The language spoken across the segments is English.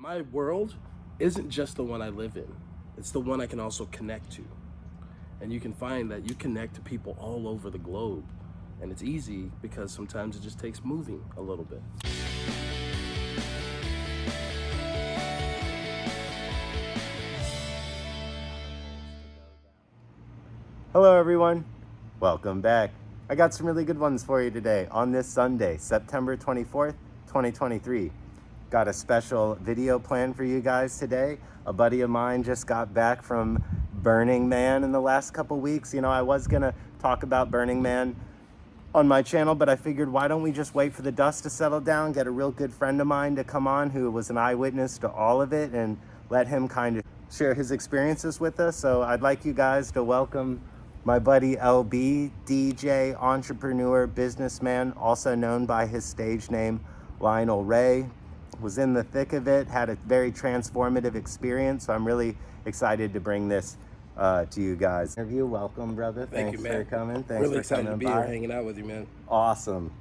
My world isn't just the one I live in, it's the one I can also connect to. And you can find that you connect to people all over the globe. And it's easy because sometimes it just takes moving a little bit. Hello everyone, welcome back. I got some really good ones for you today on this Sunday, September 24th, 2023. Got a special video planned for you guys today. A buddy of mine just got back from Burning Man in the last couple weeks. You know, I was gonna talk about Burning Man on my channel, but I figured why don't we just wait for the dust to settle down, get a real good friend of mine to come on who was an eyewitness to all of it and let him kind of share his experiences with us. So I'd like you guys to welcome my buddy LB, DJ, entrepreneur, businessman, also known by his stage name, Lionel Ray. Was in the thick of it, had a very transformative experience. So I'm really excited to bring this to you guys. Interview, welcome, brother. Thank Thanks you, man. for coming. Thanks Really for excited to coming be by. here hanging out with you, man. Awesome.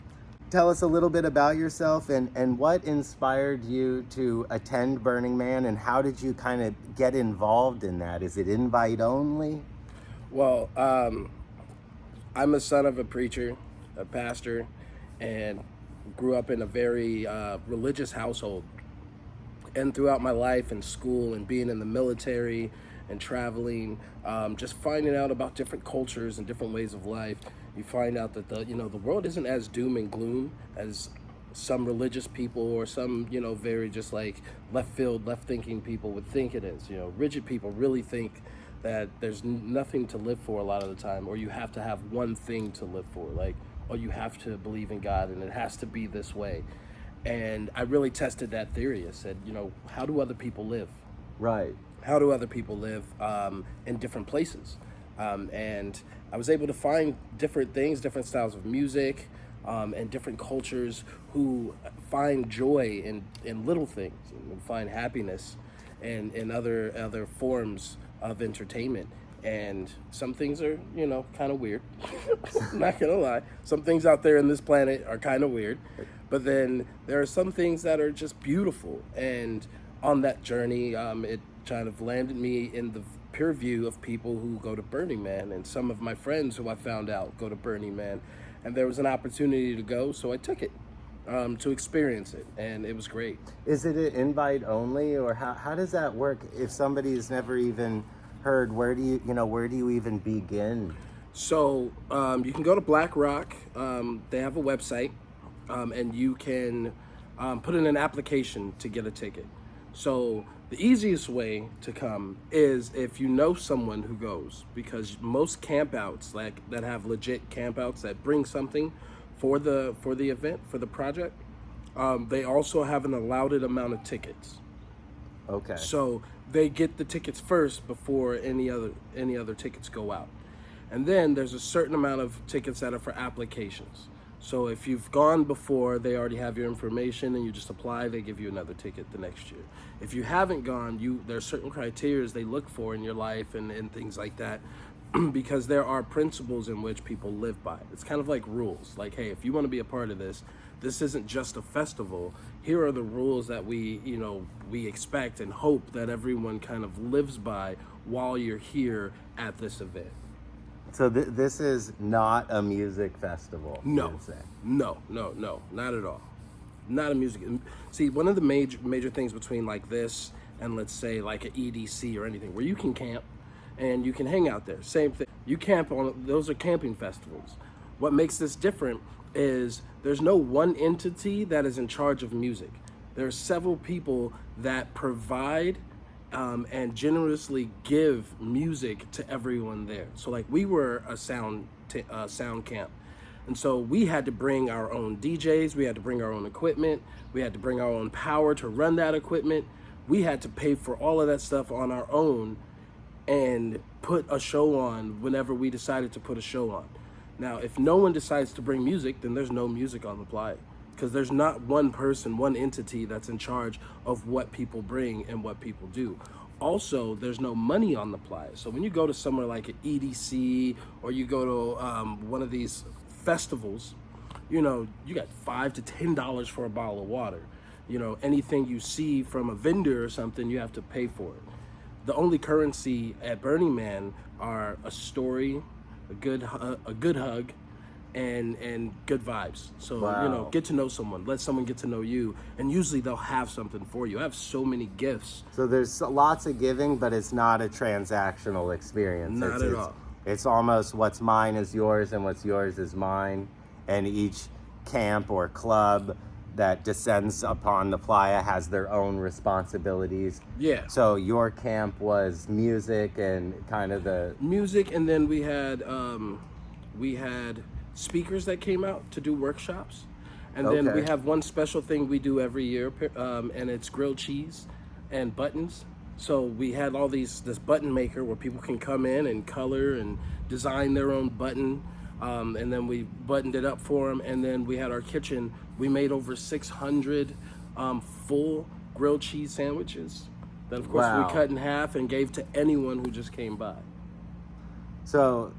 Tell us a little bit about yourself and what inspired you to attend Burning Man, and how did you kind of get involved in that? Is it invite only? Well, I'm a son of a preacher, a pastor, and grew up in a very religious household. And throughout my life in school and being in the military and traveling, just finding out about different cultures and different ways of life, you find out that the world isn't as doom and gloom as some religious people or some very just like left field, left thinking people would think it is. Rigid people really think that there's nothing to live for a lot of the time, or you have to have one thing to live for, like, or you have to believe in God and it has to be this way. And I really tested that theory. I said, how do other people live? Right. How do other people live in different places? And I was able to find different things, different styles of music, and different cultures who find joy in little things and find happiness in other forms of entertainment. And some things are, kind of weird. I'm not gonna lie. Some things out there in this planet are kind of weird. But then there are some things that are just beautiful. And on that journey, it kind of landed me in the peer view of people who go to Burning Man. And some of my friends who I found out go to Burning Man. And there was an opportunity to go, so I took it to experience it. And it was great. Is it an invite only, or how does that work if somebody's never even heard? Where do you even begin? So you can go to Black Rock. They have a website, and you can put in an application to get a ticket. So the easiest way to come is if you know someone who goes, because most campouts that have legit campouts that bring something for the event, for the project, they also have an allotted amount of tickets. Okay. So they get the tickets first before any other tickets go out. And then there's a certain amount of tickets that are for applications. So if you've gone before, they already have your information and you just apply, they give you another ticket the next year. If you haven't gone, there are certain criteria they look for in your life and things like that, because there are principles in which people live by. It's kind of like rules. Like, hey, if you want to be a part of this isn't just a festival. Here are the rules that we expect and hope that everyone kind of lives by while you're here at this event. So this is not a music festival. No, you'd say. no, not at all. Not a music. See, one of the major things between like this and let's say like an EDC or anything, where you can camp and you can hang out there. Same thing. You camp on, those are camping festivals. What makes this different is there's no one entity that is in charge of music. There are several people that provide and generously give music to everyone there. So like we were a sound camp. And so we had to bring our own DJs, we had to bring our own equipment, we had to bring our own power to run that equipment. We had to pay for all of that stuff on our own and put a show on whenever we decided to put a show on. Now, if no one decides to bring music, then there's no music on the playa, because there's not one person, one entity that's in charge of what people bring and what people do. Also, there's no money on the playa. So when you go to somewhere like an EDC or you go to one of these festivals, you got $5 to $10 for a bottle of water. You know, anything you see from a vendor or something, you have to pay for it. The only currency at Burning Man are a story, a good hug, and good vibes. So you know, Wow. get to know someone, let someone get to know you, and usually they'll have something for you. I have so many gifts. So there's lots of giving, but it's not a transactional experience. Not at all. It's almost what's mine is yours and what's yours is mine. And each camp or club that descends upon the playa has their own responsibilities. Yeah. So your camp was music and kind of the Music, and then we had speakers that came out to do workshops, and then Okay. we have one special thing we do every year, and it's grilled cheese and buttons. So we had this button maker where people can come in and color and design their own button, and then we buttoned it up for them. And then we had our kitchen. We made over 600 full grilled cheese sandwiches that, of course, Wow. we cut in half and gave to anyone who just came by. So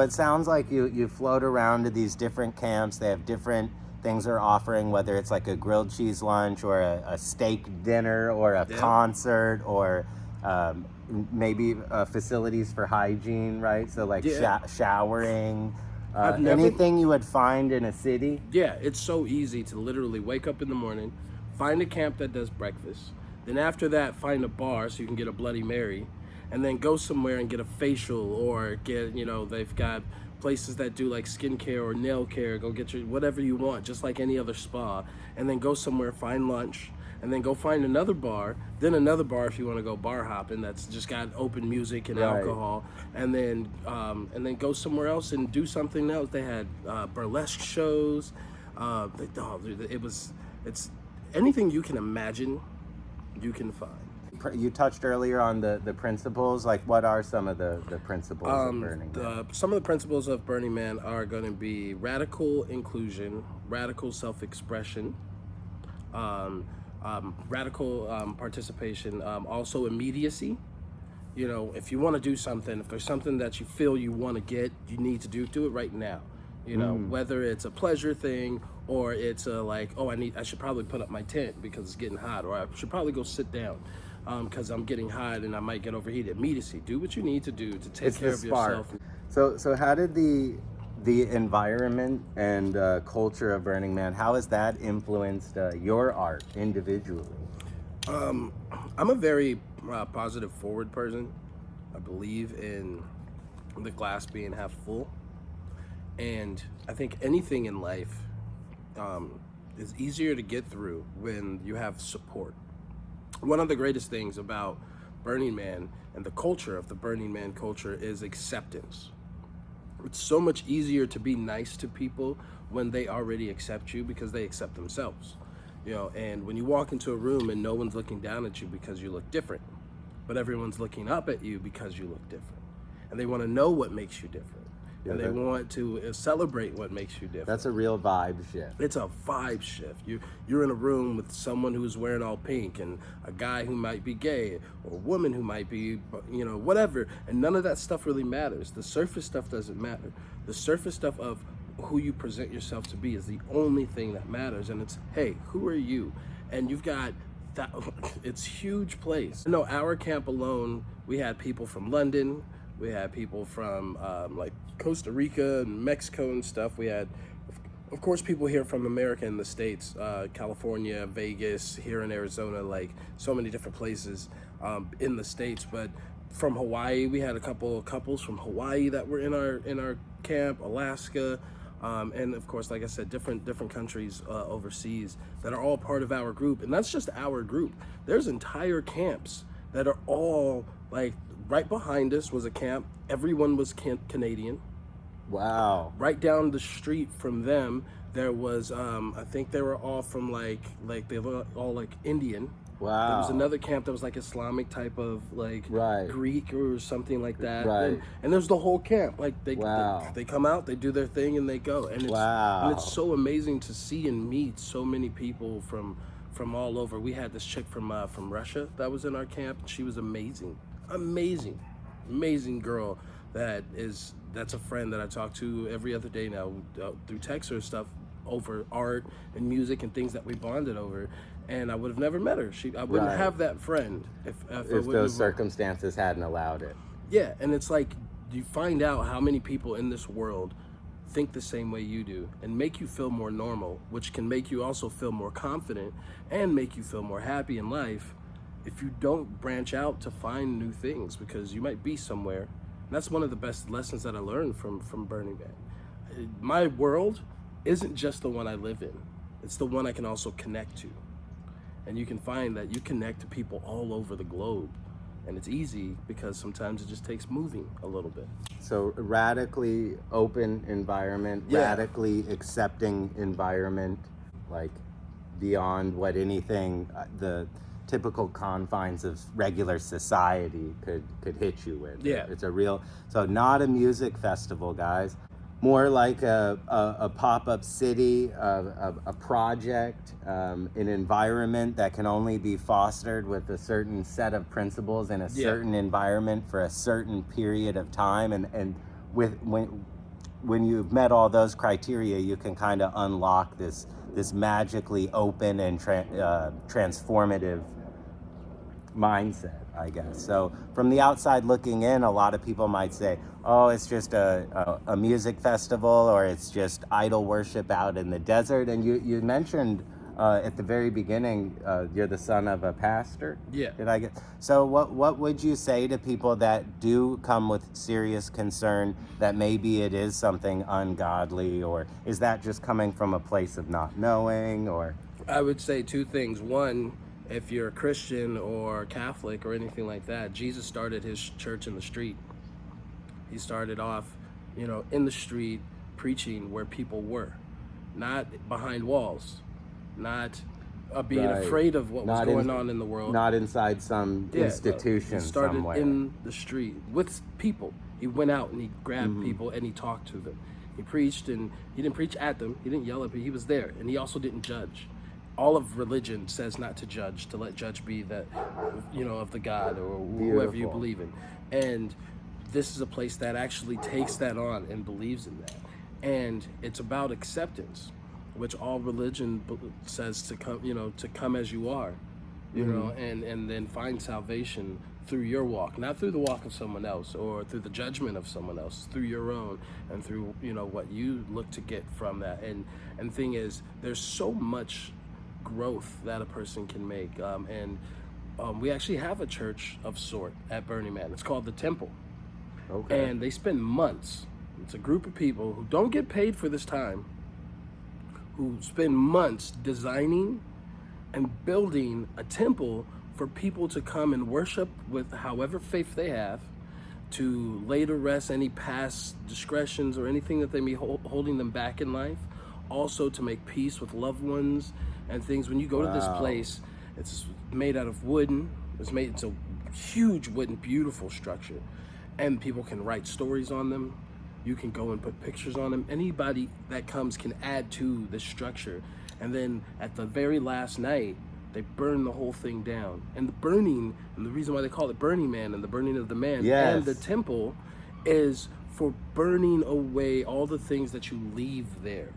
it sounds like you float around to these different camps. They have different things they're offering, whether it's like a grilled cheese lunch or a steak dinner or a Yeah. concert or maybe facilities for hygiene, right? So like Yeah. showering, I've never- anything you would find in a city. Yeah, it's so easy to literally wake up in the morning, find a camp that does breakfast, then after that find a bar so you can get a Bloody Mary, and then go somewhere and get a facial, or get, you know, they've got places that do like skincare or nail care. Go get your whatever you want, just like any other spa, and then go somewhere, find lunch, and then go find another bar, then another bar if you want to go bar hopping that's just got open music and Right. alcohol, and then go somewhere else and do something else. They had burlesque shows. It's anything you can imagine, you can find. You touched earlier on the principles. Like, what are some of the principles of Burning Man? Some of the principles of Burning Man are going to be radical inclusion, radical self-expression, radical participation, also immediacy. You know, if you want to do something, if there's something that you feel you want to get, you need to do it right now. You know, whether it's a pleasure thing or it's a like, oh, I should probably put up my tent because it's getting hot, or I should probably go sit down because I'm getting hot and I might get overheated. Immediacy. Do what you need to do to take It's care the of spark. yourself. So how did the environment and culture of Burning Man, how has that influenced your art individually? I'm a very positive, forward person. I believe in the glass being half full, and I think anything in life is easier to get through when you have support. One of the greatest things about Burning Man and the culture of the Burning Man culture is acceptance. It's so much easier to be nice to people when they already accept you because they accept themselves. You know, and when you walk into a room and no one's looking down at you because you look different, but everyone's looking up at you because you look different, and they want to know what makes you different, and they want to celebrate what makes you different. That's a real vibe shift. It's a vibe shift. You're in a room with someone who's wearing all pink, and a guy who might be gay, or a woman who might be, you know, whatever, and none of that stuff really matters. The surface stuff doesn't matter. The surface stuff of who you present yourself to be is the only thing that matters, and it's, hey, who are you? And you've got that. It's huge place. No, our camp alone, we had people from London, we had people from like Costa Rica and Mexico and stuff. We had, of course, people here from America and the States, California, Vegas, here in Arizona, like so many different places in the States. But from Hawaii, we had a couple of couples from Hawaii that were in our camp, Alaska, and of course, like I said, different countries overseas that are all part of our group. And that's just our group. There's entire camps that are all like, right behind us was a camp. Everyone was Canadian. Wow. Right down the street from them, there was, I think they were all from like they were all like Indian. Wow. There was another camp that was like Islamic type of like Right. Greek or something like that. Right. And there's the whole camp. Like Wow. they come out, they do their thing, and they go. And Wow. and it's so amazing to see and meet so many people from all over. We had this chick from Russia that was in our camp. She was amazing girl. That's a friend that I talk to every other day now through text or stuff over art and music and things that we bonded over. and I would have never met her. I wouldn't Right. have that friend if I If wouldn't those have- circumstances hadn't allowed it. Yeah, and it's like you find out how many people in this world think the same way you do and make you feel more normal, which can make you also feel more confident and make you feel more happy in life if you don't branch out to find new things, because you might be somewhere. And that's one of the best lessons that I learned from Burning Man. My world isn't just the one I live in. It's the one I can also connect to. And you can find that you connect to people all over the globe. And it's easy because sometimes it just takes moving a little bit. So radically open environment, Yeah. radically accepting environment, like beyond what anything the typical confines of regular society could hit you with. Yeah. It's a real, so not a music festival, guys. More like a pop-up city, a project, an environment that can only be fostered with a certain set of principles in a certain environment for a certain period of time. And when you've met all those criteria, you can kind of unlock this magically open and transformative mindset, I guess. So from the outside looking in, a lot of people might say, oh, it's just a music festival, or it's just idol worship out in the desert. And you mentioned at the very beginning, you're the son of a pastor. Yeah. Did I get? So what would you say to people that do come with serious concern that maybe it is something ungodly, or is that just coming from a place of not knowing? Or I would say two things. One, if you're a Christian or Catholic or anything like that, Jesus started his church in the street. He started off, in the street, preaching where people were, not behind walls, not being Right. afraid of what was Not going on in the world. not inside some institution He started somewhere. in the street with people. He went out and he grabbed Mm-hmm. people and he talked to them. He preached, and he didn't preach at them. He didn't yell at people. He was there, and he also didn't judge. All of religion says not to judge, to let judge be that, of the God or whoever you Beautiful. believe in. And this is a place that actually takes that on and believes in that. And it's about acceptance, which all religion says to come as you are, and then find salvation through your walk, not through the walk of someone else or through the judgment of someone else, through your own and through, what you look to get from that. And the thing is, there's so much growth that a person can make. We actually have a church of sort at Burning Man. It's called the Temple. Okay. And they spend months. It's a group of people who don't get paid for this time, who spend months designing and building a temple for people to come and worship with however faith they have, to lay to rest any past discretions or anything that they may be holding them back in life. Also to make peace with loved ones and things. When you go to this Wow. place, it's made out of wooden. It's a huge wooden, beautiful structure. And people can write stories on them. You can go and put pictures on them. Anybody that comes can add to this structure. And then at the very last night, they burn the whole thing down. And the burning, and the reason why they call it Burning Man and the burning of the man Yes. and the temple is for burning away all the things that you leave there.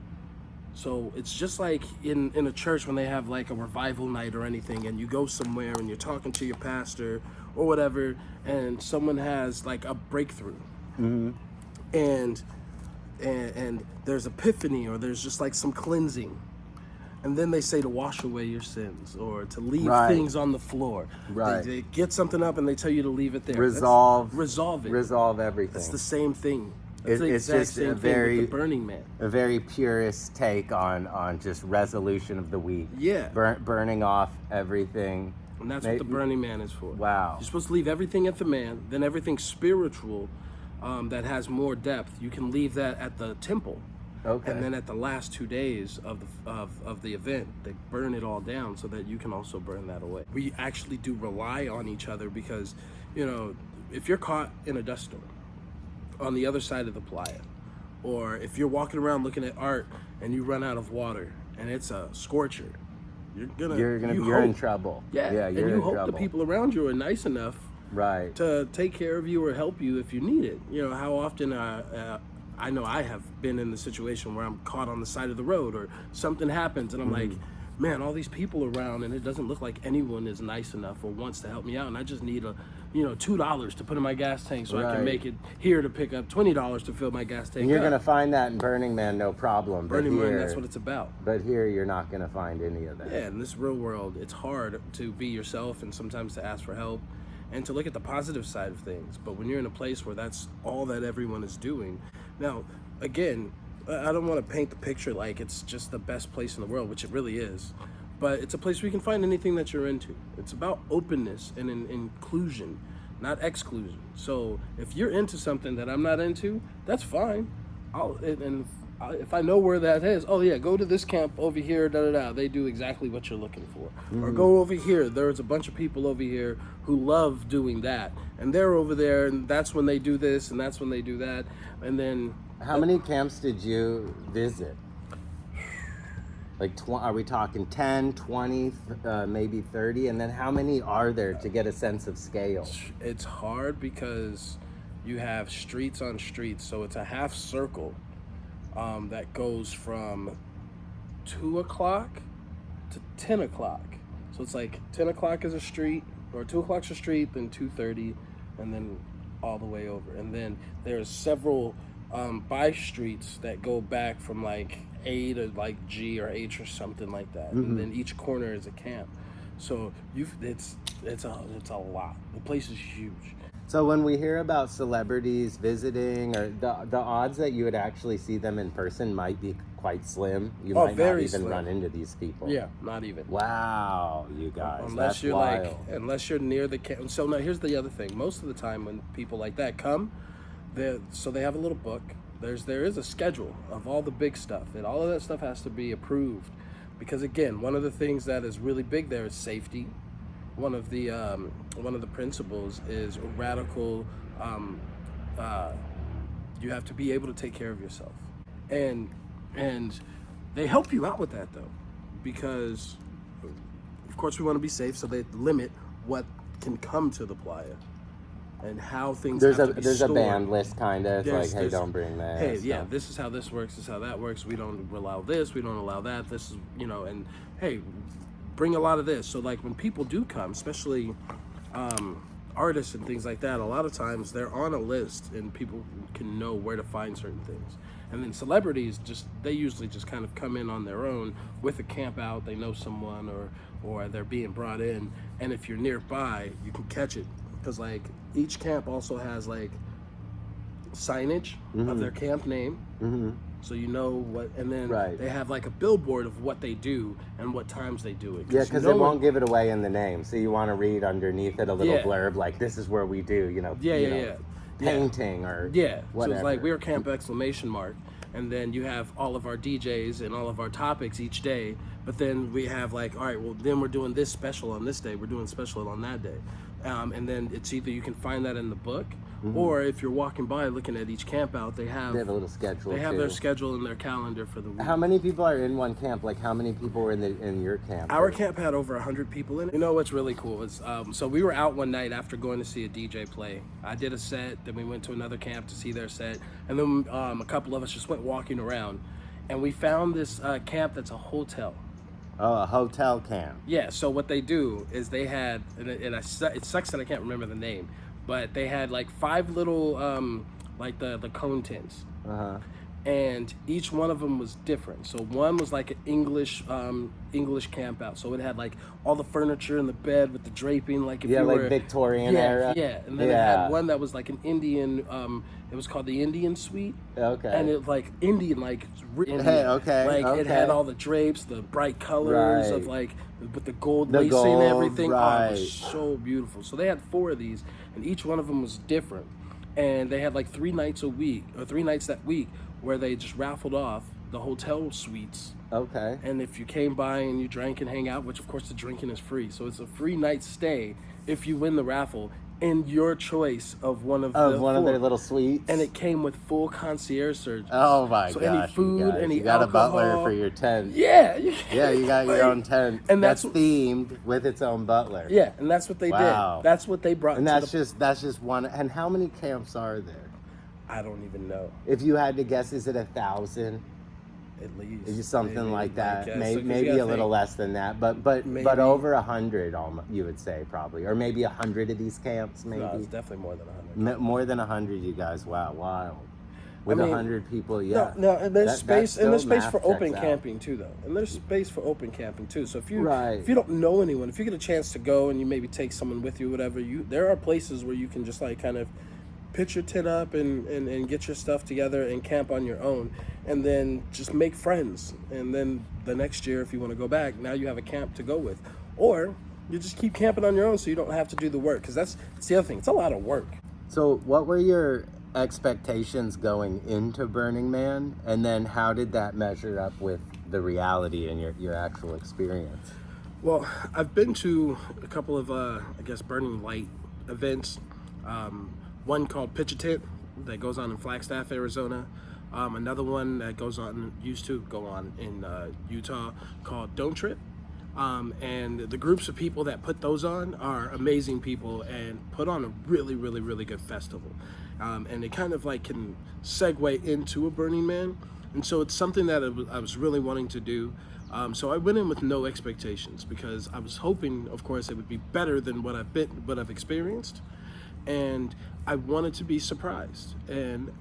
So it's just like in a church when they have like a revival night or anything, and you go somewhere and you're talking to your pastor or whatever, and someone has like a breakthrough. Mm-hmm. And there's epiphany, or there's just like some cleansing, and then they say to wash away your sins or to leave Right. things on the floor. Right. They get something up and they tell you to leave it there. Resolve it. Resolve everything. It's the same thing. It's the It's exact just same a thing very with the Burning Man. a very purist take on just resolution of the week. Yeah. Burning off everything. And that's what the Burning Man is for. Wow. You're supposed to leave everything at the man, then everything spiritual that has more depth, you can leave that at the temple. Okay. And then at the last 2 days of the event, they burn it all down so that you can also burn that away. We actually do rely on each other because, if you're caught in a dust storm on the other side of the playa, or if you're walking around looking at art and you run out of water and it's a scorcher, you're in trouble. Yeah, you're and you in hope trouble. the people around you are nice enough Right. to take care of you or help you if you need it. How often I know I have been in the situation where I'm caught on the side of the road or something happens and I'm like, man, all these people around, and it doesn't look like anyone is nice enough or wants to help me out, and I just need $2 to put in my gas tank so I can make it here to pick up $20 to fill my gas tank. And you're gonna find that in Burning Man, no problem. Burning Man, that's what it's about. But here, you're not gonna find any of that. Yeah, in this real world, it's hard to be yourself and sometimes to ask for help and to look at the positive side of things. But when you're in a place where that's all that everyone is doing, now, again, I don't want to paint the picture like it's just the best place in the world, which it really is. But it's a place where you can find anything that you're into. It's about openness and inclusion, not exclusion. So if you're into something that I'm not into, that's fine. If I know where that is, oh yeah, go to this camp over here, they do exactly what you're looking for. Or go over here, there's a bunch of people over here who love doing that. And they're over there, and that's when they do this, and that's when they do that. And then... How many camps did you visit? Like, are we talking 10, 20, maybe 30? And then how many are there to get a sense of scale? It's hard because you have streets on streets, so it's a half circle that goes from 2 o'clock to 10 o'clock. So it's like 10 o'clock is a street, or 2 o'clock's a street, then 2:30, and then all the way over. And then there's several by streets that go back from like A to like G or H or something like that. And then each corner is a camp. So it's a lot. The place is huge. So when we hear about celebrities visiting, or the odds that you would actually see them in person might be quite slim. You might not even slim. run into these people. Yeah, not even. Wow, you guys. Unless you're wild. unless you're near the camp. So now here's the other thing. Most of the time when people like that come, they have a little book. There is a schedule of all the big stuff, and all of that stuff has to be approved. Because again, one of the things that is really big there is safety. One of the principles is radical. You have to be able to take care of yourself, and they help you out with that though, because of course we want to be safe, so they limit what can come to the playa and how things. There's a ban list kind of like, hey, don't bring that. Hey, yeah, this is how this works. This is how that works. We don't allow this. We don't allow that. This is and hey, bring a lot of this. So like when people do come, especially artists and things like that, a lot of times they're on a list and people can know where to find certain things. And then celebrities they usually just kind of come in on their own with a camp out. They know someone or they're being brought in. And if you're nearby, you can catch it. Because like each camp also has like signage of their camp name. So you know what, and then they have like a billboard of what they do and what times they do it. Yeah, because it won't give it away in the name. So you want to read underneath it a little blurb like, this is where we do, painting or whatever. So it's like we're Camp Exclamation Mark. And then you have all of our DJs and all of our topics each day. But then we have like, all right, well, then we're doing this special on this day. We're doing special on that day. And then it's either you can find that in the book, or if you're walking by looking at each camp out, they have a little schedule. They have their schedule in their calendar for the week. How many people are in one camp? Like how many people were in your camp? Our camp had over 100 people in it. You know what's really cool is, so we were out one night after going to see a DJ play. I did a set, then we went to another camp to see their set, and then a couple of us just went walking around, and we found this camp that's a hotel. Oh, a hotel camp. Yeah, so what they do is they had, it sucks that I can't remember the name, but they had like 5 little, like the cone tents. And each one of them was different. So one was like an English camp out. So it had like all the furniture in the bed with the draping, like if you were Victorian era. Yeah, and then it had one that was like an Indian. It was called the Indian Suite. Okay. And it like Indian, like Indian. Hey, okay. Like it had all the drapes, the bright colors of like with the gold lacing and everything. Oh, it was so beautiful. So they had 4 of these, and each one of them was different. And they had like 3 nights a week, or 3 nights that week, where they just raffled off the hotel suites. Okay. And if you came by and you drank and hang out, which of course the drinking is free, so it's a free night stay if you win the raffle in your choice of one of their little suites. And it came with full concierge service. Oh my gosh! So any food, any you got alcohol. A butler for your tent. Yeah. Yeah, you got your own tent, and that's themed with its own butler. Yeah, and that's what they did. That's what they brought. And that's just one. And how many camps are there? I don't even know. If you had to guess, is it 1,000? At least. Just something Maybe, like that. yeah, so, Maybe, 'cause you maybe gotta a little think, less than that, but maybe, over 100, almost, you would say probably, or maybe 100 of these camps, maybe. no, it's definitely more than 100. More than 100, you guys. Wow, wild. With I mean, 100 people, yeah. No, and there's space, and there's space for open out. camping too, though. And there's space for open camping too. So if you Right. if you don't know anyone, if you get a chance to go and you maybe take someone with you, whatever, there are places where you can just like kind of pitch your tent up and get your stuff together and camp on your own, and then just make friends. And then the next year, if you want to go back, now you have a camp to go with, or you just keep camping on your own so you don't have to do the work, because that's the other thing. It's a lot of work. So what were your expectations going into Burning Man, and then how did that measure up with the reality and your actual experience? Well, I've been to a couple of I guess Burning Light events. One called Pitch a Tent that goes on in Flagstaff, Arizona. Another one that used to go on in Utah, called Don't Trip. And the groups of people that put those on are amazing people and put on a really, really, really good festival. And it kind of like can segue into a Burning Man. And so it's something that I was really wanting to do. So I went in with no expectations, because I was hoping, of course, it would be better than what I've experienced. And I wanted to be surprised. And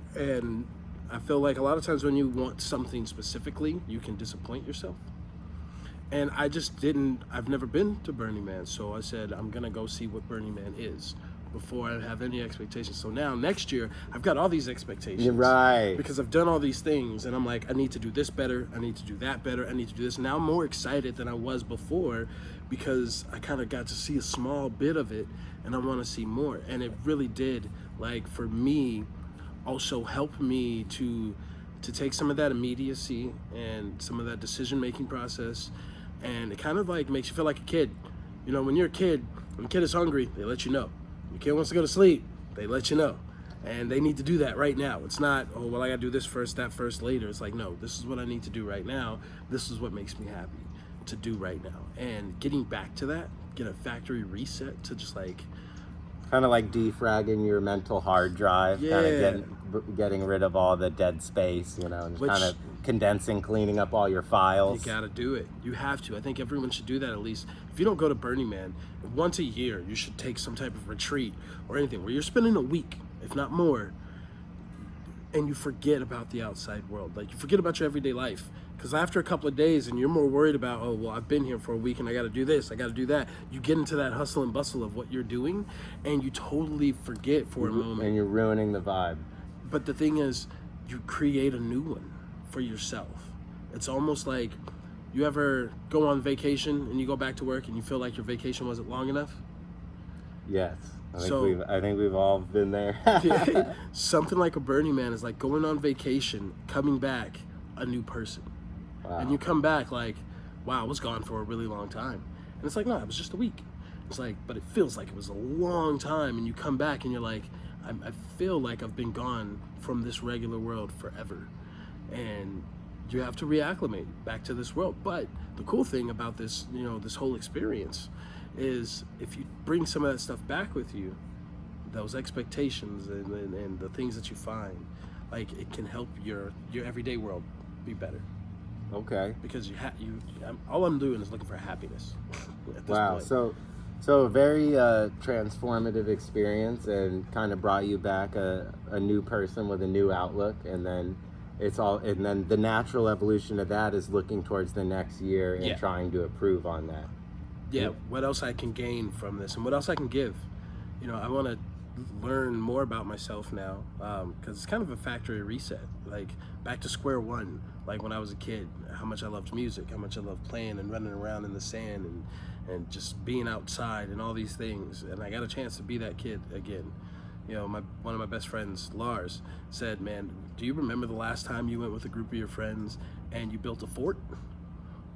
I feel like a lot of times when you want something specifically, you can disappoint yourself. And I've never been to Burning Man, so I said, I'm gonna go see what Burning Man is before I have any expectations. So now, next year, I've got all these expectations. You're right. Because I've done all these things, and I'm like, I need to do this better, I need to do that better, I need to do this. Now I'm more excited than I was before, because I kind of got to see a small bit of it, and I want to see more. And it really did, like, for me, also help me to take some of that immediacy and some of that decision-making process, and it kind of like makes you feel like a kid. You know, when you're a kid, when a kid is hungry, they let you know. When a kid wants to go to sleep, they let you know. And they need to do that right now. It's not, oh, well, I gotta do this first, that first, later. It's like, no, this is what I need to do right now. This is what makes me happy to do right now. And getting back to that, get a factory reset to just like, kind of like defragging your mental hard drive, kind of getting rid of all the dead space, you know, and kind of condensing, cleaning up all your files. You gotta do it. You have to. I think everyone should do that at least. If you don't go to Burning Man, once a year, you should take some type of retreat or anything where you're spending a week, if not more, and you forget about the outside world. Like, you forget about your everyday life. Because after a couple of days and you're more worried about, oh, well, I've been here for a week and I got to do this, I got to do that. You get into that hustle and bustle of what you're doing, and you totally forget for a moment. And you're ruining the vibe. But the thing is, you create a new one for yourself. It's almost like, you ever go on vacation and you go back to work and you feel like your vacation wasn't long enough? Yes. I think we've all been there. Something like a Burning Man is like going on vacation, coming back a new person. Wow. And you come back like, wow, I was gone for a really long time. And it's like, no, it was just a week. It's like, but it feels like it was a long time. And you come back and you're like, I feel like I've been gone from this regular world forever. And you have to reacclimate back to this world. But the cool thing about this, you know, this whole experience is if you bring some of that stuff back with you, those expectations and the things that you find, like, it can help your everyday world be better. Okay. Because all I'm doing is looking for happiness. At this point. So a very transformative experience, and kind of brought you back a new person with a new outlook, and then the natural evolution of that is looking towards the next year and trying to improve on that. Yeah, what else I can gain from this, and what else I can give. You know, I want to learn more about myself now, because it's kind of a factory reset, like back to square one, like when I was a kid, how much I loved music, how much I loved playing and running around in the sand and just being outside and all these things. And I got a chance to be that kid again. You know, one of my best friends, Lars, said, man, do you remember the last time you went with a group of your friends and you built a fort,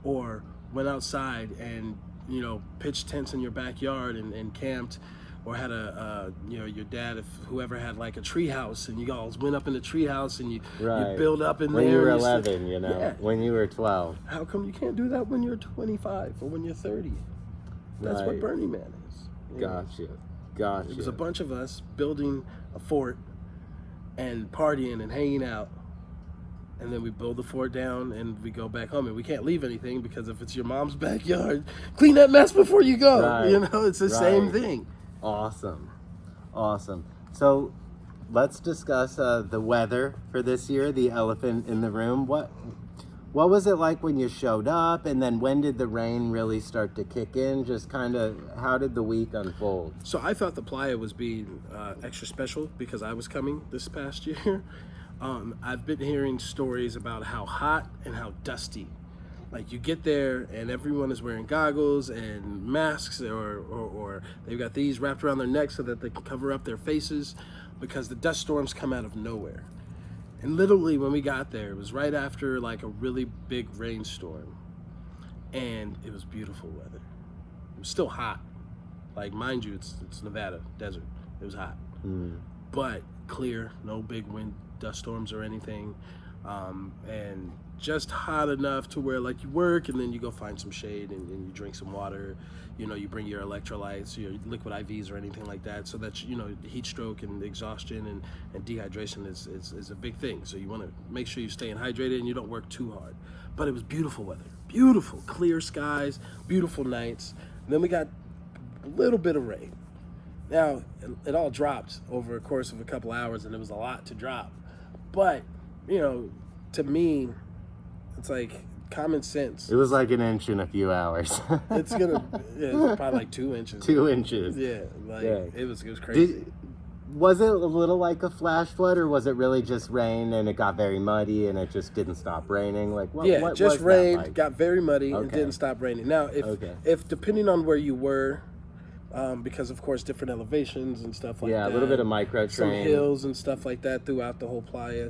or went outside and, you know, pitched tents in your backyard and camped, or had your dad, if whoever had like a tree house, and you all went up in the tree house and you build up in when there. When you were 11, when you were 12. How come you can't do that when you're 25 or when you're 30? That's what Burning Man is. Gotcha. It was a bunch of us building a fort and partying and hanging out and then we build the fort down and we go back home, and we can't leave anything because if it's your mom's backyard, clean that mess before you go. Right. You know, it's the same thing. Awesome. So let's discuss the weather for this year, the elephant in the room. What was it like when you showed up, and then when did the rain really start to kick in? Just kind of, how did the week unfold? So I thought the playa was being extra special because I was coming this past year. I've been hearing stories about how hot and how dusty. Like, you get there and everyone is wearing goggles and masks, or they've got these wrapped around their necks so that they can cover up their faces because the dust storms come out of nowhere. And literally when we got there, it was right after like a really big rainstorm, and it was beautiful weather. It was still hot. Like, mind you, it's Nevada desert. It was hot, but clear, no big wind, dust storms or anything, and just hot enough to where, like, you work and then you go find some shade and you drink some water. You know, you bring your electrolytes, your liquid IVs or anything like that, so that, you know, heat stroke and exhaustion and dehydration is a big thing. So you want to make sure you're staying hydrated and you don't work too hard. But it was beautiful weather, beautiful, clear skies, beautiful nights. And then we got a little bit of rain. Now, it all dropped over a course of a couple hours, and it was a lot to drop. But, you know, to me, it's like common sense. It was like an inch in a few hours. It's probably like 2 inches. 2 inches. Yeah, like, Yeah. It was crazy. Was it a little like a flash flood, or was it really just rain and it got very muddy and it just didn't stop raining? Like, what just was rained, that like? got very muddy, and Okay. didn't stop raining. Now, if depending on where you were, because of course different elevations and stuff like that. Yeah, a little bit of micro some train. hills and stuff like that throughout the whole playa,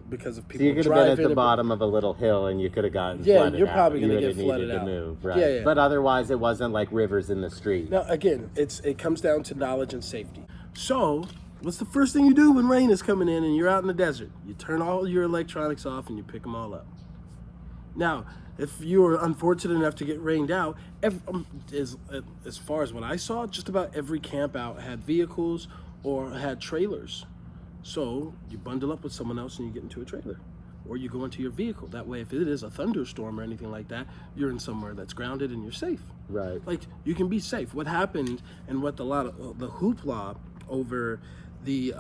because of So people you could have driving. been at the bottom of a little hill and you could have gotten Yeah, flooded you're out. probably You gonna would get have flooded needed out. to move, right? Yeah. But otherwise, it wasn't like rivers in the street. Now, again, it comes down to knowledge and safety. So, what's the first thing you do when rain is coming in and you're out in the desert? You turn all your electronics off and you pick them all up. Now, if you were unfortunate enough to get rained out, as far as what I saw, just about every camp out had vehicles or had trailers. So you bundle up with someone else and you get into a trailer, or you go into your vehicle. That way, if it is a thunderstorm or anything like that, you're in somewhere that's grounded and you're safe. Right. Like, you can be safe. What happened, and what a lot of the hoopla over the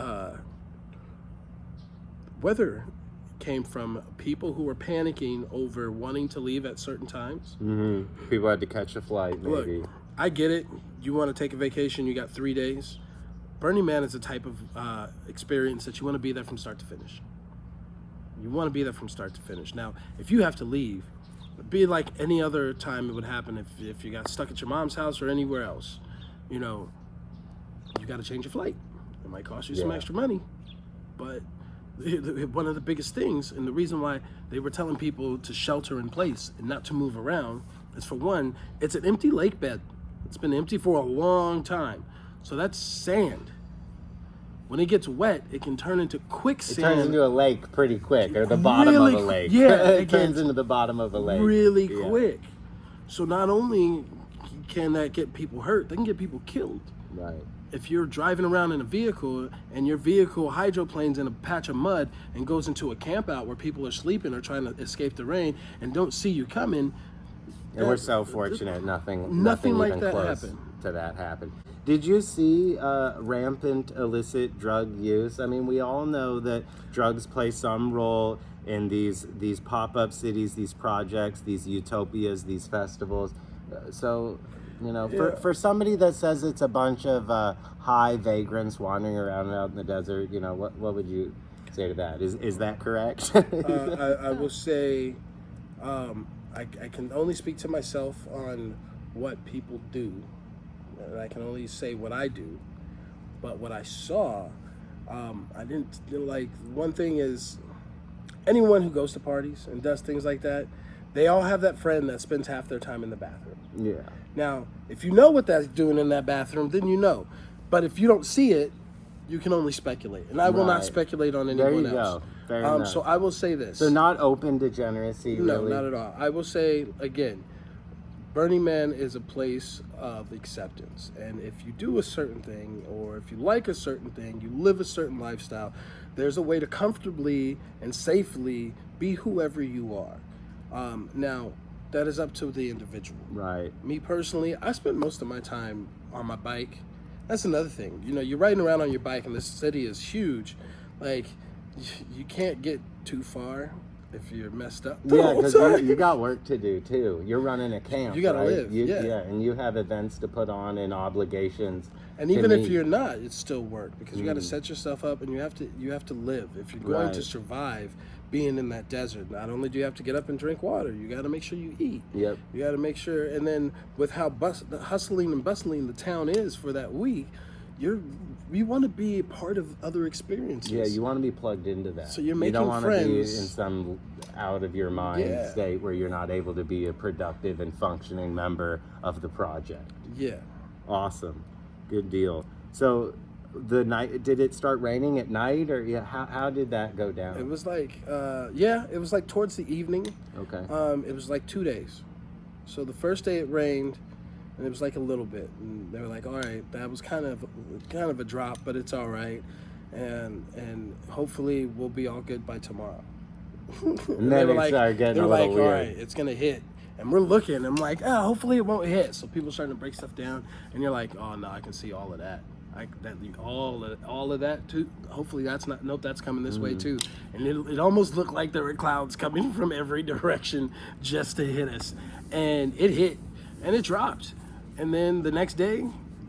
weather came from people who were panicking over wanting to leave at certain times. Mm-hmm. People had to catch a flight, maybe. Look, I get it. You want to take a vacation, you got 3 days. Burning Man is a type of experience that you want to be there from start to finish. You want to be there from start to finish. Now, if you have to leave, it'd be like any other time it would happen if you got stuck at your mom's house or anywhere else. You know, you got to change your flight. It might cost you some extra money, but one of the biggest things, and the reason why they were telling people to shelter in place and not to move around, is, for one, it's an empty lake bed. It's been empty for a long time. So that's sand. When it gets wet, it can turn into quicksand. It turns into a lake pretty quick, or the bottom of a lake. Yeah, it turns into the bottom of a lake. Really quick. So not only can that get people hurt, they can get people killed. Right. If you're driving around in a vehicle and your vehicle hydroplanes in a patch of mud and goes into a camp out where people are sleeping or trying to escape the rain and don't see you coming. And we're so fortunate nothing like even that close happened. to that happened. Did you see rampant illicit drug use? I mean, we all know that drugs play some role in these pop-up cities, these projects, these utopias, these festivals. So, you know, for somebody that says it's a bunch of high vagrants wandering around out in the desert, you know, what would you say to that? Is that correct? I will say, I can only speak to myself on what people do. And I can only say what I do. But what I saw, I didn't like. One thing is, anyone who goes to parties and does things like that, they all have that friend that spends half their time in the bathroom. Yeah. Now, if you know what that's doing in that bathroom, then you know. But if you don't see it, you can only speculate. And I will not speculate on anyone else. Fair enough. So I will say this. So not open degeneracy, No, really? not at all. I will say, again, Burning Man is a place of acceptance. And if you do a certain thing, or if you like a certain thing, you live a certain lifestyle, there's a way to comfortably and safely be whoever you are. Now, that is up to the individual. Right. Me personally, I spend most of my time on my bike. That's another thing. You know, you're riding around on your bike, and this city is huge. Like, you can't get too far if you're messed up. Yeah, because you got work to do too. You're running a camp. You gotta right? live. Yeah, and you have events to put on and obligations. And even if you're not, it's still work, because you got to set yourself up, and you have to live. If you're going to survive being in that desert, not only do you have to get up and drink water, you got to make sure you eat. Yep. You got to make sure, and then with how hustling and bustling the town is for that week, you want to be a part of other experiences. Yeah, you want to be plugged into that. So you're making friends. You don't want to be in some out of your mind state where you're not able to be a productive and functioning member of the project. Yeah. Awesome. Good deal. So the night, did it start raining at night, or how did that go down? It was like it was like towards the evening. Okay. It was like 2 days. So the first day it rained, and it was like a little bit, and they were like, all right, that was kind of a drop, but it's all right, and hopefully we'll be all good by tomorrow. And then it started getting a little weird. All right, it's gonna hit. And we're looking, I'm like, hopefully it won't hit. So people starting to break stuff down, and you're like, oh no, I can see all of that. All of that too. Hopefully that's not. Nope, that's coming this way too. And it almost looked like there were clouds coming from every direction just to hit us. And it hit, and it dropped. And then the next day,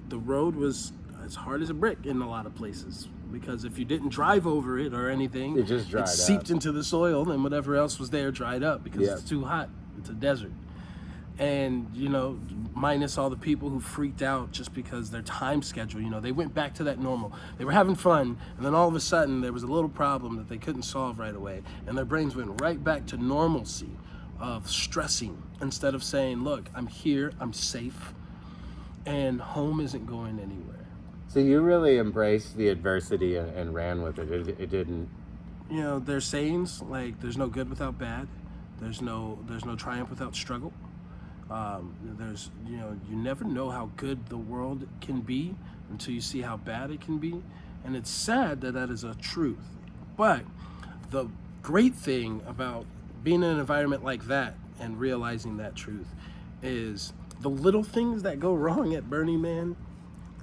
the road was as hard as a brick in a lot of places, because if you didn't drive over it or anything, it just dried up. It seeped into the soil, and whatever else was there dried up because it's too hot. It's a desert. And, minus all the people who freaked out just because their time schedule, they went back to that normal. They were having fun, and then all of a sudden there was a little problem that they couldn't solve right away, and their brains went right back to normalcy of stressing instead of saying, look, I'm here, I'm safe, and home isn't going anywhere. So you really embraced the adversity and ran with it. It didn't... There's sayings like, there's no good without bad. There's no triumph without struggle. You never know how good the world can be until you see how bad it can be. And it's sad that is a truth. But the great thing about being in an environment like that and realizing that truth is the little things that go wrong at Burning Man.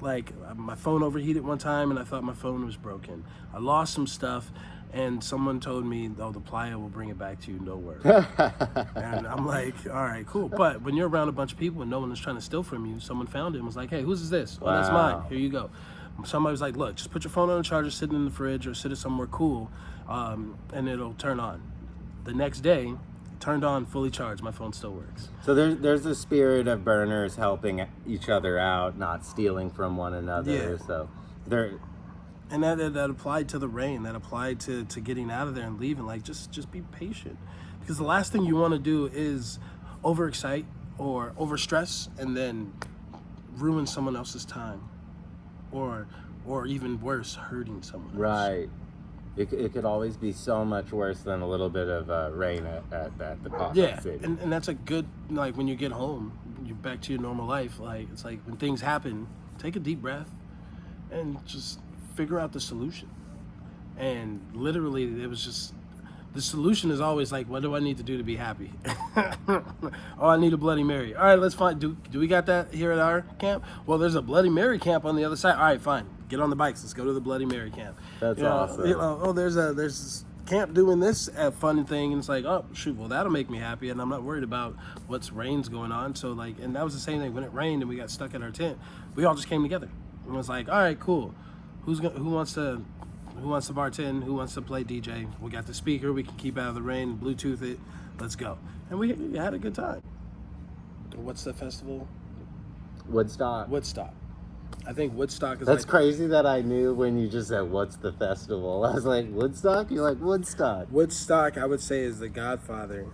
Like, my phone overheated one time, and I thought my phone was broken. I lost some stuff, and someone told me, the playa will bring it back to you, no worries. And I'm like, all right, cool. But when you're around a bunch of people and no one is trying to steal from you, someone found it and was like, hey, whose is this? Wow. Oh, that's mine. Here you go. Somebody was like, look, just put your phone on a charger, sit it in the fridge, or sit it somewhere cool, and it'll turn on. The next day, turned on, fully charged. My phone still works. So there's a spirit of burners helping each other out, not stealing from one another. Yeah. So there. And that applied to the rain. That applied to getting out of there and leaving. Like, just be patient, because the last thing you want to do is overexcite or overstress and then ruin someone else's time, or even worse, hurting someone else. Right. It could always be so much worse than a little bit of rain at the pocket city. And that's a good, like, when you get home, you're back to your normal life. Like, it's like when things happen, take a deep breath and just figure out the solution. And literally, it was just, the solution is always like, what do I need to do to be happy? Oh, I need a Bloody Mary. All right, let's find, do we got that here at our camp? Well, there's a Bloody Mary camp on the other side. All right, fine. Get on the bikes. Let's go to the Bloody Mary camp. That's awesome. There's this camp doing this fun thing, and it's like, oh shoot, well that'll make me happy, and I'm not worried about what's rain's going on. So like, and that was the same thing when it rained and we got stuck in our tent. We all just came together and was like, all right, cool. Who wants to bartend? Who wants to play DJ? We got the speaker. We can keep out of the rain. Bluetooth it. Let's go. And we had a good time. What's the festival? Woodstock. I think Woodstock is. That's crazy that I knew when you just said, what's the festival? I was like, Woodstock? You're like, Woodstock. Woodstock, I would say, is the godfather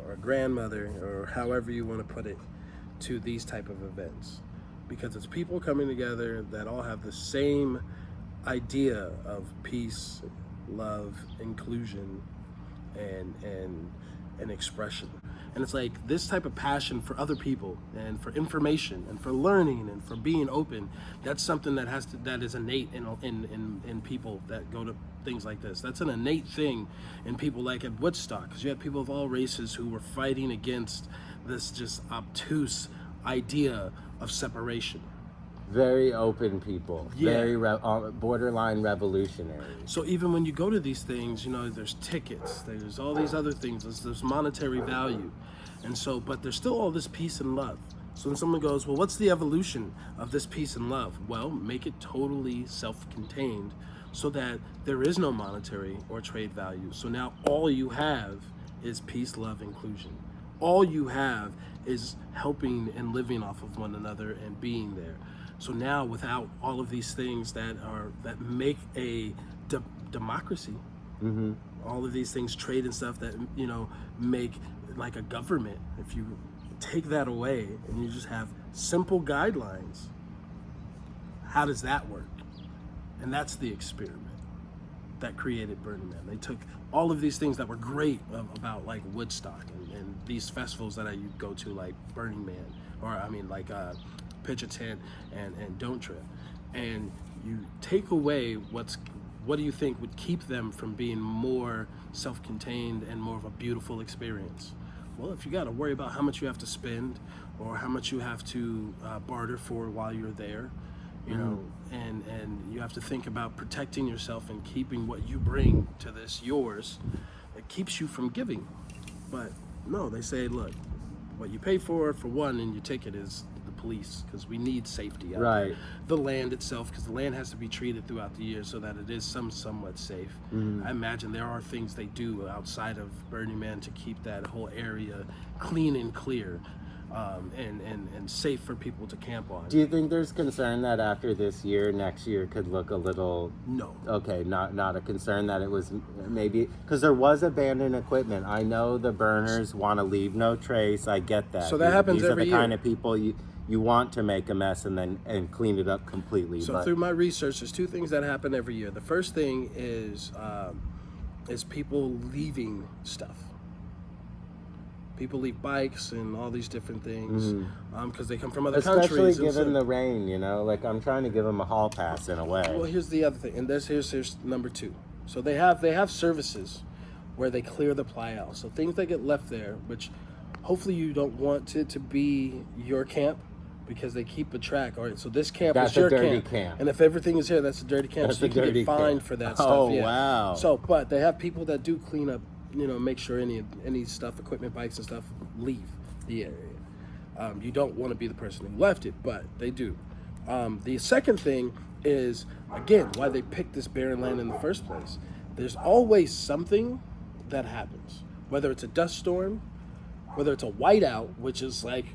or grandmother, or however you want to put it, to these type of events. Because it's people coming together that all have the same idea of peace, love, inclusion, and expression. And it's like this type of passion for other people and for information and for learning and for being open. That's something that is innate in people that go to things like this. That's an innate thing in people like at Woodstock, because you had people of all races who were fighting against this just obtuse idea of separation. Very open people, Yeah. very borderline revolutionary. So even when you go to these things, there's tickets, there's all these other things, there's monetary value. And so, but there's still all this peace and love. So when someone goes, well, what's the evolution of this peace and love? Well, make it totally self-contained so that there is no monetary or trade value. So now all you have is peace, love, inclusion. All you have is helping and living off of one another and being there. So now, without all of these things that make a democracy, all of these things, trade and stuff that make like a government. If you take that away and you just have simple guidelines, how does that work? And that's the experiment that created Burning Man. They took all of these things that were great about like Woodstock and these festivals that I go to, like Burning Man, or Pitch a Tent and Don't Trip, and you take away what do you think would keep them from being more self-contained and more of a beautiful experience? Well, if you got to worry about how much you have to spend or how much you have to barter for while you're there, and you have to think about protecting yourself and keeping what you bring to this yours, it keeps you from giving. But no, they say, look, what you pay for one in your ticket is police, because we need safety out there. The land itself, because the land has to be treated throughout the year so that it is somewhat safe. I imagine there are things they do outside of Burning Man to keep that whole area clean and clear, and safe for people to camp on. Do you think there's concern that after this year, next year could look a little... No. Okay, not a concern that it was maybe... Because there was abandoned equipment. I know the burners want to leave no trace. I get that. So that happens every year. These are the kind of people you want to make a mess and clean it up completely. So through my research, there's two things that happen every year. The first thing is people leaving stuff. People leave bikes and all these different things because they come from other countries. Especially given the rain, like I'm trying to give them a hall pass in a way. Well, here's the other thing, and here's number two. So they have services where they clear the playa. So things that get left there, which hopefully you don't want it to be your camp, because they keep a track. All right, so this camp is your camp. And if everything is here, that's a dirty camp. So you can get fined for that stuff. Oh, wow. So, but they have people that do clean up, make sure any stuff, equipment, bikes and stuff, leave the area. You don't want to be the person who left it, but they do. The second thing is, again, why they picked this barren land in the first place. There's always something that happens, whether it's a dust storm, whether it's a whiteout, which is like,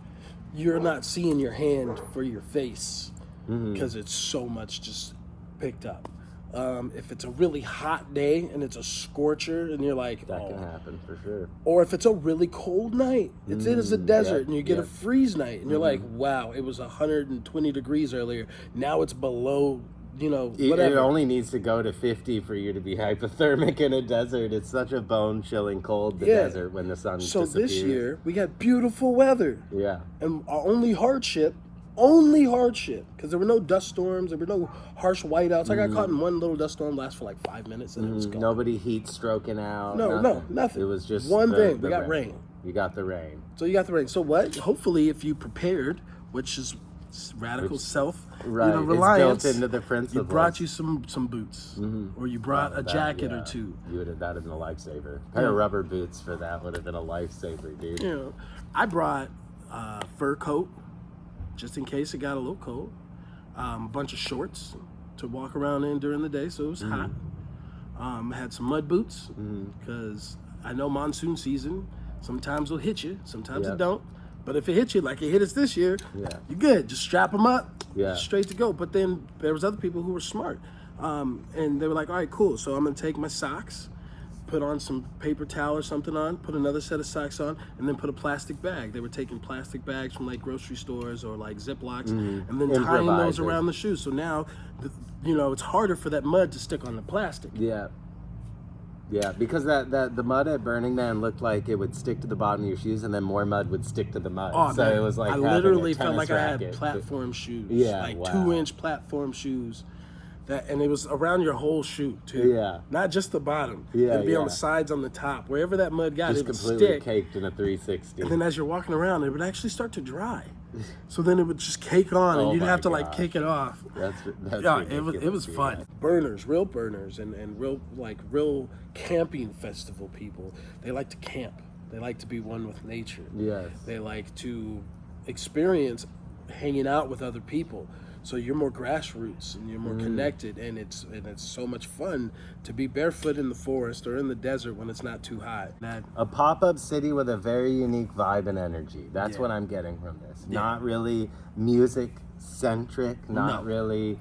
you're not seeing your hand for your face because it's so much just picked up. If it's a really hot day and it's a scorcher and you're like, that can happen for sure. Or if it's a really cold night, it is a desert and you get a freeze night and you're like, wow, it was 120 degrees earlier. Now it's below, whatever. It only needs to go to 50 for you to be hypothermic in a desert. It's such a bone-chilling cold, the desert, when the sun disappears. So this year, we got beautiful weather. Yeah. And our only hardship, because there were no dust storms, there were no harsh whiteouts. I got caught in one little dust storm, lasted for like 5 minutes, and it was gone. Nobody heat stroking out. Nothing. It was just one thing. We got rain. You got the rain. So you got the rain. So what? Hopefully, if you prepared, which is radical reliance, it's built into the principles. You brought you some boots, or you brought a jacket or two. That'd have been a lifesaver. A pair of rubber boots for that would have been a lifesaver, dude. I brought a fur coat, just in case it got a little cold. A bunch of shorts to walk around in during the day, so it was hot. Had some mud boots, because I know monsoon season, sometimes it'll hit you, sometimes it don't. But if it hits you like it hit us this year, you're good. Just strap them up, straight to go. But then there was other people who were smart. And they were like, all right, cool. So I'm going to take my socks, put on some paper towel or something on, put another set of socks on, and then put a plastic bag. They were taking plastic bags from like grocery stores or like Ziplocs, and then tying those around the shoes. So now, it's harder for that mud to stick on the plastic. Yeah. Yeah, because the mud at Burning Man looked like it would stick to the bottom of your shoes, and then more mud would stick to the mud. Oh, so man. it was like I having literally a felt like racket. I had platform shoes. Yeah, like wow. 2-inch platform shoes. And it was around your whole shoe too. Yeah. Not just the bottom. Yeah, It'd be on yeah. the sides, on the top. Wherever that mud got, Just it would completely stick. caked in a 360. And then as you're walking around, it would actually start to dry. So then it would just cake on, and Oh you'd my have to like gosh. kick it off. That's Yeah, ridiculous, it was dude. fun. Burners, real burners, and real camping festival people. They like to camp. They like to be one with nature. Yes. They like to experience hanging out with other people. So you're more grassroots and you're more connected, and it's so much fun to be barefoot in the forest or in the desert when it's not too hot. A pop-up city with a very unique vibe and energy. That's Yeah. what I'm getting from this. Yeah. Not really music-centric, not No. really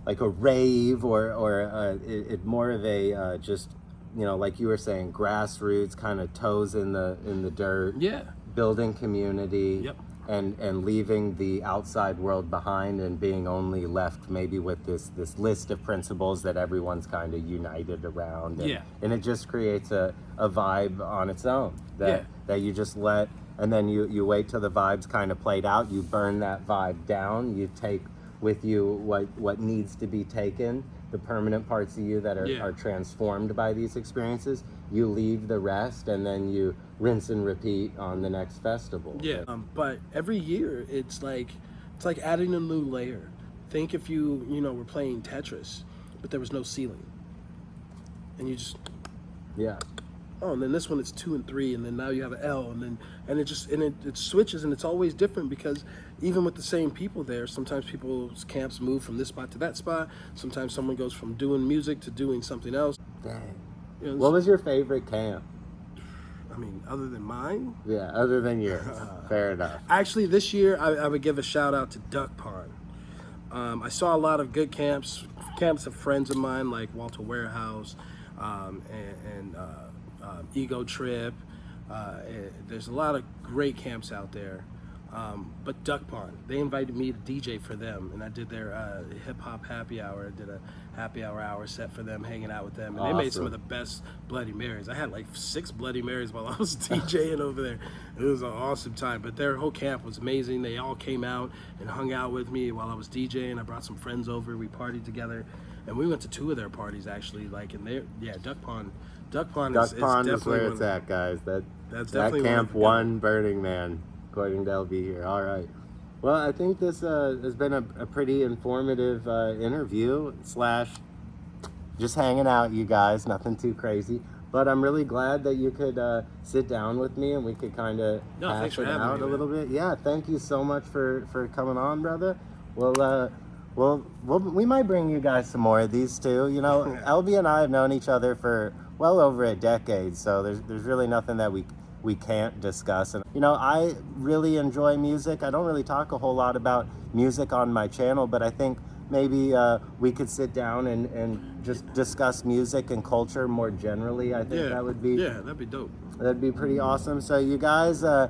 like a rave or it more of a just, you know, like you were saying, grassroots, kind of toes in the dirt. Yeah. Building community. Yep. And leaving the outside world behind and being only left maybe with this list of principles that everyone's kind of united around. And, Yeah. and it just creates a vibe on its own that you just let, and then you wait till the vibe's kind of played out. You burn that vibe down. You take with you what needs to be taken, the permanent parts of you that are transformed by these experiences. You leave the rest, and then you rinse and repeat on the next festival. Yeah. But every year it's like adding a new layer. Think if you were playing Tetris, but there was no ceiling, and you just and then this one it's 2 and 3, and then now you have an L, and it switches, and it's always different because even with the same people there, sometimes people's camps move from this spot to that spot. Sometimes someone goes from doing music to doing something else. Dang. You know, What was your favorite camp? I mean, other than mine? Yeah, other than yours. Fair enough. Actually, this year I would give a shout out to Duck Pond. I saw a lot of good camps of friends of mine like Walter Warehouse and Ego Trip. There's a lot of great camps out there. But Duck Pond, they invited me to DJ for them, and I did their hip hop happy hour. I did a happy hour set for them, hanging out with them, and they made some of the best Bloody Marys. I had like 6 Bloody Marys while I was DJing over there. It was an awesome time. But their whole camp was amazing. They all came out and hung out with me while I was DJing. I brought some friends over. We partied together, and we went to 2 of their parties actually. Like in there, Duck Pond. Duck Pond is definitely where it's at, guys. That's that definitely camp one Burning Man, according to LB here. All right. Well, I think this has been a pretty informative interview / just hanging out, you guys. Nothing too crazy. But I'm really glad that you could sit down with me and we could kind of hash it out a little bit. Yeah, thank you so much for coming on, brother. We might bring you guys some more of these too. You know, LB and I have known each other for well over a decade, so there's really nothing that we can't discuss. And you know, I really enjoy music. I don't really talk a whole lot about music on my channel, but I think maybe we could sit down and just discuss music and culture more generally. I think that'd be dope. That'd be pretty awesome. So you guys, it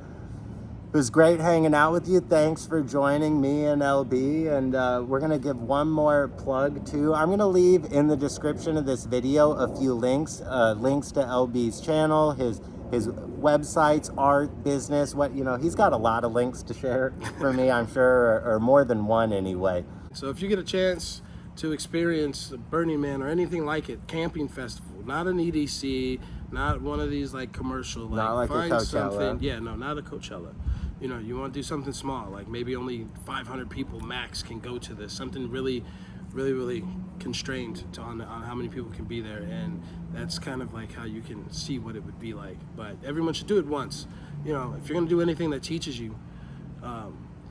was great hanging out with you. Thanks for joining me and LB. And we're going to give one more plug too. I'm going to leave in the description of this video a few links to LB's channel, his websites, art, business, he's got a lot of links to share for me, I'm sure, or more than one anyway. So if you get a chance to experience Burning Man or anything like it, camping festival, not an EDC, not one of these like commercial, not like find a Coachella. something. Not a Coachella. You know, you want to do something small, like maybe only 500 people max can go to this. Something really, really, really constrained on how many people can be there, and that's kind of like how you can see what it would be like. But everyone should do it once. You know, if you're gonna do anything that teaches you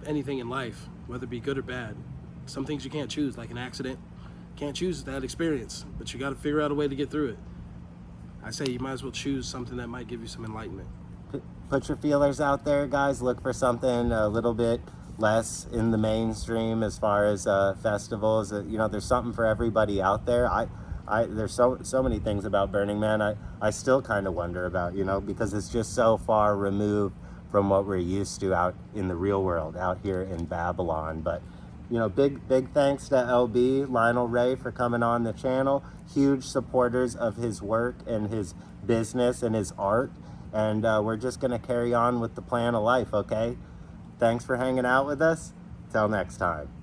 anything in life, whether it be good or bad, some things you can't choose, like an accident. Can't choose that experience, but you got to figure out a way to get through it. I say you might as well choose something that might give you some enlightenment. Put your feelers out there, guys. Look for something a little bit less in the mainstream as far as festivals. You know, there's something for everybody out there. There's so many things about Burning Man I still kind of wonder about, because it's just so far removed from what we're used to out in the real world, out here in Babylon. But You know, big thanks to LB, Lionel Ray, for coming on the channel. Huge supporters of his work and his business and his art. And we're just going to carry on with the plan of life, okay? Thanks for hanging out with us. Till next time.